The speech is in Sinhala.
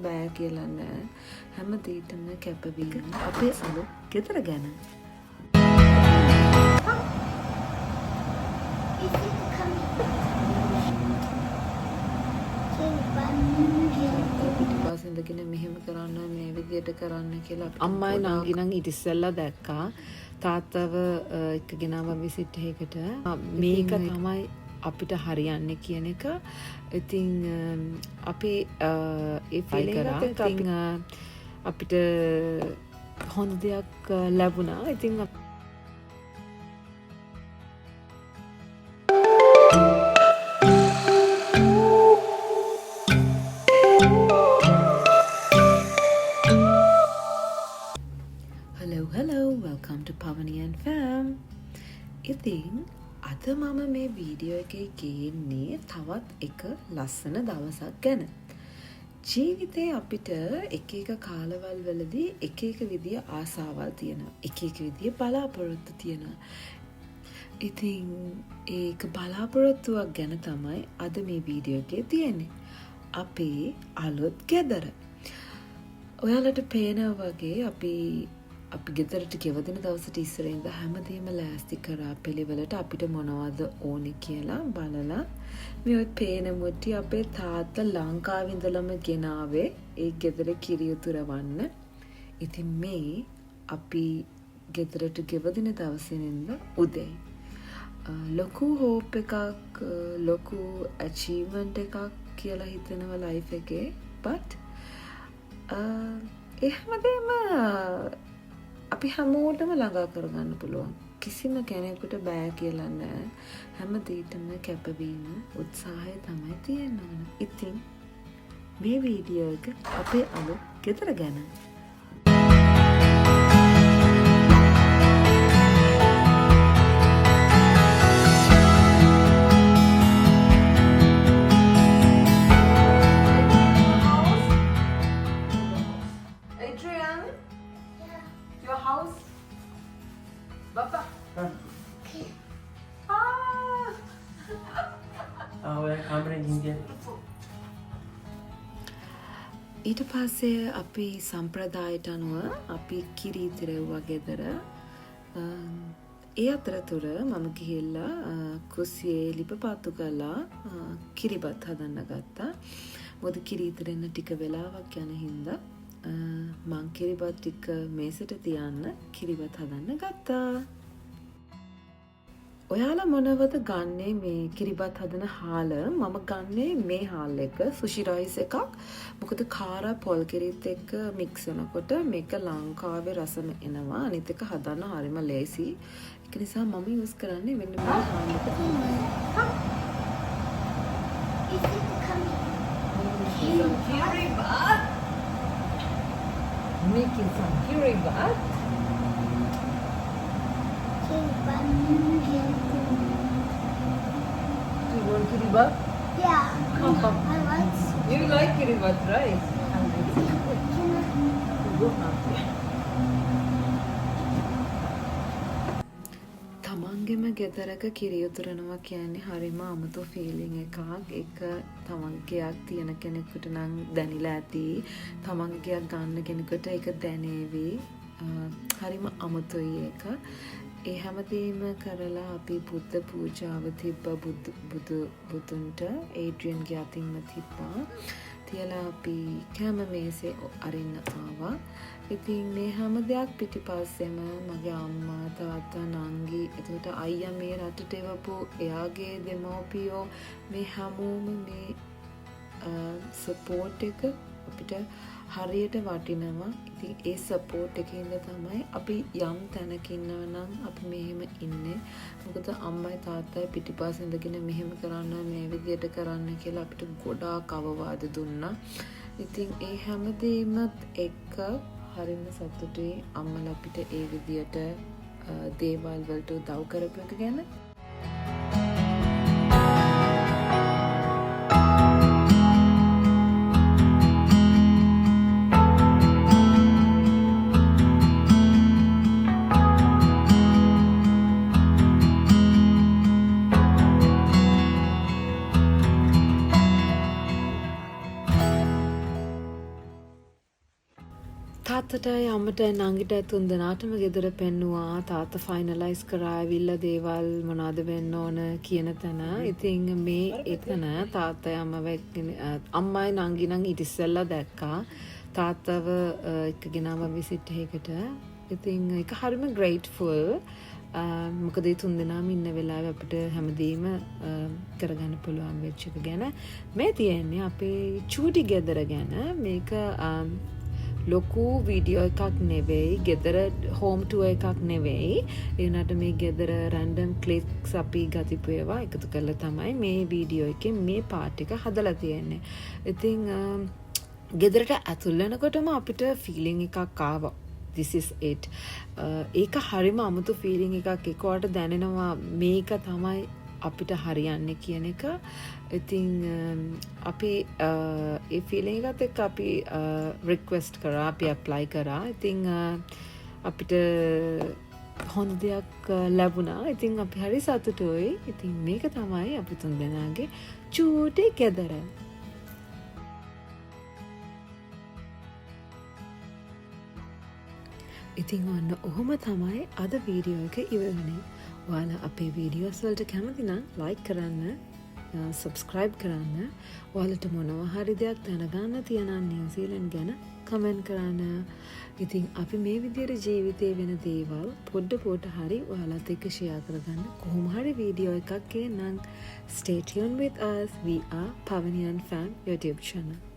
බෑ කියලා නෑ හැමදේටම කැපවීම අපේ අලුත් ගෙදර ගැන පිටිපස්සෙන්දගෙන මෙහෙම කරන්න මේ විදියට කරන්න කියලා අම්මයි නංගි නම් ඊට ඉස්සෙල්ලා දැක්කා තාත්තව එක්කගෙන ආව විසිට් එකකට මේක තමයි අපිට හරියන්නේ කියන එක ඉතින් අපි ඒ ෆීල් කරා අපිට හොඳ දෙයක් ලැබුණා ඉතින් hello welcome to Pavani and Fam ඉතින් අද මම මේ වීඩියෝ එකේ ගේන්නේ තවත් එක ලස්සන දවසක් ගැන. ජීවිතේ අපිට එක එක කාලවල් වලදී එක එක විදිය ආසාවල් තියෙනවා. එක එක විදිය බලාපොරොත්තු තියෙනවා. ඉතින් ඒක බලාපොරොත්තුවක් ගැන තමයි අද මේ වීඩියෝ එකේ තියෙන්නේ. අපේ අලුත් ගෙදර. ඔයාලට පේනවා වගේ අපි ගෙදරට ගෙවදින දවසට ඉස්සරේ ඉඳන් හැමදේම ලෑස්ති කරා පිළිවෙලට අපිට මොනවද ඕනේ කියලා බලලා මේ ඔය පේන මුට්ටි අපේ තාත්තා ලංකාවේ ඉඳලම ගෙනාවේ ඒ ගෙදර කිරි උතුරවන්න. ඉතින් මේ අපි ගෙදරට ගෙවදින දවසේ ඉඳන් උදේ ලොකු හෝප් එකක් ලොකු අචීව්මන්ට් එකක් කියලා හිතනවා ලයිෆ් එකේ but එහෙමදේම අපි හැමෝටම ළඟා කරගන්න පුළුවන්. කිසිම කෙනෙකුට බෑ කියලා නෑ. හැමදේටම කැපවීම උත්සාහය තමයි තියෙන්න ඕන. ඉතින් මේ වීඩියෝ එක අපේ අලුත් ගෙදර ගැන. ඊට පස්සේ අපි සම්ප්‍රදායට අනුව අපි කිරි ඉතිරෙව්වා ගෙදර. ඒ අතරතුර මම ගිහිල්ලා කුස්සියේ ලිපපත්තු කරලා කිරිබත් හදන්න ගත්තා. මොකද කිරි ඉතිරෙන්න ටික වෙලාවක් යන හින්දා මං කිරිබත් ටික මේසෙට තියන්න කිරිබත් හදන්න ගත්තා. ඔයාලා මොනවද ගන්නේ මේ කිරිබත් හදන හාල? මම ගන්නේ මේ හාල් එක සුෂි රයිස් එකක්. මොකද කාරා පොල් කිරිත් එක්ක මික්ස් වෙනකොට මේක ලංකාවේ රසම එනවා. අනිත් එක හදන්න හරිම ලේසි. ඒක නිසා මම යූස් කරන්නේ මෙන්න මේ හාල් එක තමයි. Making some kiribat. Do you want kiribat? Yeah, I like it. You like kiribat, right? තමන්ගෙම ගෙදරක කිරි උතුරනවා කියන්නේ හරිම අමුතු ෆීලිං එකක්. ඒක තමන්ගේයක් තියෙන කෙනෙකුට නම් දැනිලා ඇති. තමන්ගේයක් ගන්න කෙනෙකුට ඒක දැනේවි. හරිම අමුතුයි ඒක. ඒ හැමදේම කරලා අපි බුද්ධ පූජාව තිබ්බා බුදුන්ට ඒඩ්‍රියන්ගේ අතින්ම තිබ්බා. තියලා අපි කැම මේසේ අරින්න ආවා. ඉතින් මේ හැම දෙයක් පිටිපස්සෙම මගේ අම්මා තාත්තා නංගි එතකොට අයියා මේ රටට එවපු එයාගේ දෙමව්පියෝ මේ හැමෝම මේ සපෝට් එක අපිට හරියට වටිනවා. ඉතින් ඒ සපෝට් එකකින්ද තමයි අපි යම් තැනක ඉන්නවා නම් අපි මෙහෙම ඉන්නේ. මොකද අම්මයි තාත්තයි පිටිපස්සේ ඉඳගෙන මෙහෙම කරන්න මේ විදියට කරන්න කියලා අපිට ගොඩාක් අවවාද දුන්නා. ඉතින් ඒ හැමදේමත් එක්ක හරිම සතුටුයි අම්මලා අපිට ඒ විදියට දේවල් වලට උදව් කරපු එක ගැන. තාත්තටයි අම්මටයි නංගිටයි තුන් දෙනාටම ගෙදර පෙන්නුවා. තාත්තා ෆයිනලයිස් කරා ඇවිල්ලා දේවල් මොනවද වෙන්න ඕන කියන තැන. ඉතින් මේ එතන තාත්තයි අම්මයි නංගි නම් ඊට ඉස්සෙල්ලා දැක්කා. තාත්තව එක්කගෙන ආව විසිට් එකකට. ඉතින් ඒක හරිම ග්‍රේට්ෆුල්. මොකද ඒ තුන් දෙනාම ඉන්න වෙලාවේ අපිට හැමදේම කරගන්න පුළුවන් වෙච්ච එක ගැන මේ තියෙන්නේ අපේ චූටි ගෙදර ගැන. මේක ලොකු වීඩියෝ එකක් නෙවෙයි, ගෙදර හෝම් ටුවර් එකක් නෙවෙයි. ඒ වුණාට මේ ගෙදර රැන්ඩම් ක්ලික්ස් අපි ගතිපු ඒවා එකතු කරලා තමයි මේ වීඩියෝ එකේ මේ පාර්ට් එක හදලා තියෙන්නේ. ඉතින් ගෙදරට ඇතුල් වෙනකොටම අපිට ෆීලිං එකක් ආවා. This is it. ඒක හරිම අමුතු ෆීලිං එකක්. ඒකට දැනෙනවා මේක තමයි අපිට හරියන්නේ කියන එක. ඉතින් අපි ඒ ෆීලිං එකත් එක්ක අපි රික්වෙස්ට් කරා, අපි ඇප්ලයි කරා. ඉතින් අපිට හොඳ දෙයක් ලැබුණා. ඉතින් අපි හරි සතුටුයි. ඉතින් මේක තමයි අපි තුන් දෙනාගේ චූටි ගෙදර. ඉතින් ඔන්න ඔහොම තමයි අද වීඩියෝ එක ඉවරනේ. ඔයාලා අපේ වීඩියෝස් වලට කැමති නම් ලයික් කරන්න, සබ්ස්ක්‍රයිබ් කරන්න. ඔයාලට මොනවා හරි දෙයක් දැනගන්න තියෙනවා නිව්සීලන්ත ගැන කමෙන්ට් කරන්න. ඉතින් අපි මේ විදිහට ජීවිතේ වෙන දේවල් පොඩ හරි ඔයාලත් එක්ක ෂෙයා කරගන්න කොහොම හරි වීඩියෝ එකක් ගේන්නම්. Stay tuned with us. We are Pavanian Fam YouTube channel.